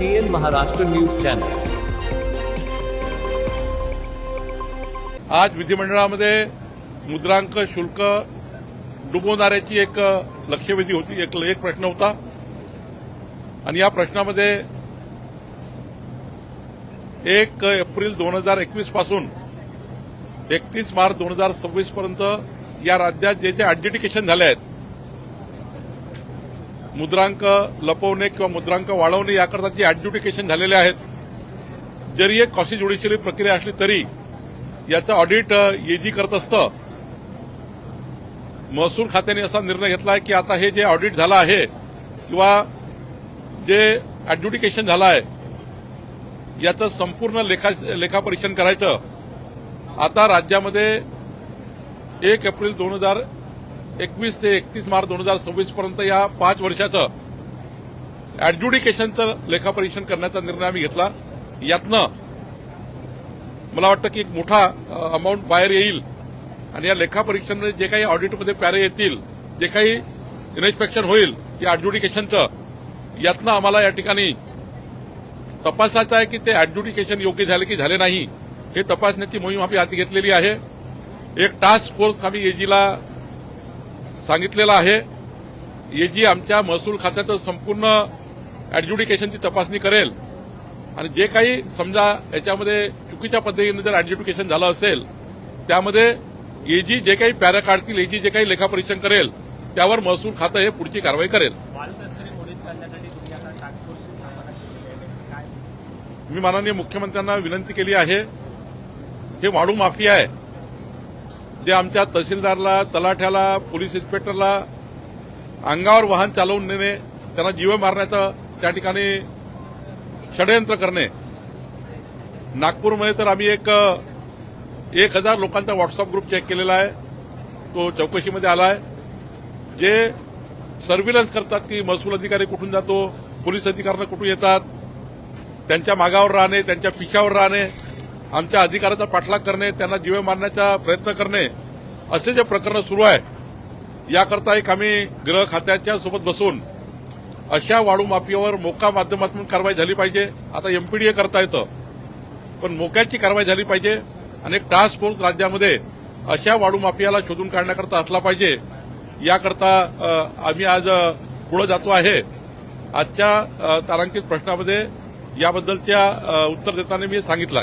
TN Maharashtra news channel. आज विधिमंडळामध्ये मुद्रांक शुल्क डुबवणाऱ्याची एक लक्षवेधी होती, एक प्रश्न होता आणि या प्रश्नामध्ये 1 एप्रिल 2021 पासून 31 मार्च 2026 पर्यंत या राज्यात जे ऍडज्युडिकेशन झाले आहेत, मुद्रांक लपवणे किंवा मुद्रांक वाढवणे याकरता जे ऍडज्युडिकेशन झालेले आहेत, जरी एक कॉसी ज्युडिशियरी प्रक्रिया असली तरी याचं ऑडिट एजी करत असतं। महसूल खात्याने असा निर्णय घेतला आहे की आता हे जे ऑडिट झालं आहे किंवा जे ऍडज्युडिकेशन झालं आहे याचं संपूर्ण लेखापरीक्षण करायचं। आता राज्यामध्ये 1 एप्रिल 2021 ते 31 मार्च 2026 पर्यंत या 5 वर्षाचं ऍडज्युडिकेशनचं लेखापरीक्षण करण्याचा निर्णय आम्ही घेतला। यातनं मला वाटतं की एक मोठा अमाऊंट बाहेर येईल आणि या लेखापरीक्षणामध्ये जे काही ऑडिटमध्ये प्यारे येतील, जे काही इन्स्पेक्शन होईल या ऍडज्युडिकेशनचं, यातनं आम्हाला या ठिकाणी तपासायचं आहे की ते ऍडज्युडिकेशन योग्य झाले की झाले नाही, हे तपासण्याची मोहीम आम्ही हाती घेतलेली आहे। एक टास्क फोर्स आम्ही एजीला सांगितलेला आहे। एजी आमच्या महसूल खात्याचं संपूर्ण ऍडज्युडिकेशनची तपासणी करेल आणि जे काही समजा याच्यामध्ये चुकीच्या पद्धतीने जर ऍडज्युडिकेशन झालं असेल त्यामध्ये एजी जे काही पॅरा काढतील, एजी जे काही लेखापरीक्षण करेल त्यावर महसूल खातं हे पुढची कारवाई करेल। मी माननीय मुख्यमंत्र्यांना विनंती केली आहे, हे वाळू माफिया आहे जे आमच्या तहसीलदारला, तलाठ्याला, पोलीस इन्स्पेक्टरला अंगावर वाहन चालवून नेणे, त्यांना जीवे मारण्याचं त्या ठिकाणी षडयंत्र करणे। नागपूरमध्ये तर आम्ही 1000 लोकांचा व्हॉट्सअप ग्रुप चेक केलेला आहे, तो चौकशीमध्ये आला आहे। जे सर्व्हिलन्स करतात की महसूल अधिकारी कुठून जातो, पोलीस अधिकारी कुठून येतात, त्यांच्या मागावर राहणे, त्यांच्या पिछावर राहणे, आमच्या अधिकाराचा पाठलाग करणे, त्यांना जीवे मारण्याचा प्रयत्न करणे, असे जे प्रकरण सुरू आहे याकरता एक आम्ही गृह खात्याच्या सोबत बसून अशा वाळू माफियावर मोका माध्यमातून कारवाई झाली पाहिजे। आता एमपीडीए करता येतं पण मोक्याची कारवाई झाली पाहिजे आणि एक टास्क फोर्स राज्यामध्ये अशा वाळू माफियाला शोधून काढण्याकरता असला पाहिजे। याकरता आम्ही आज पुढे जातो आहे। आजच्या तारांकित प्रश्नामध्ये याबद्दलच्या उत्तर देताना मी सांगितलं।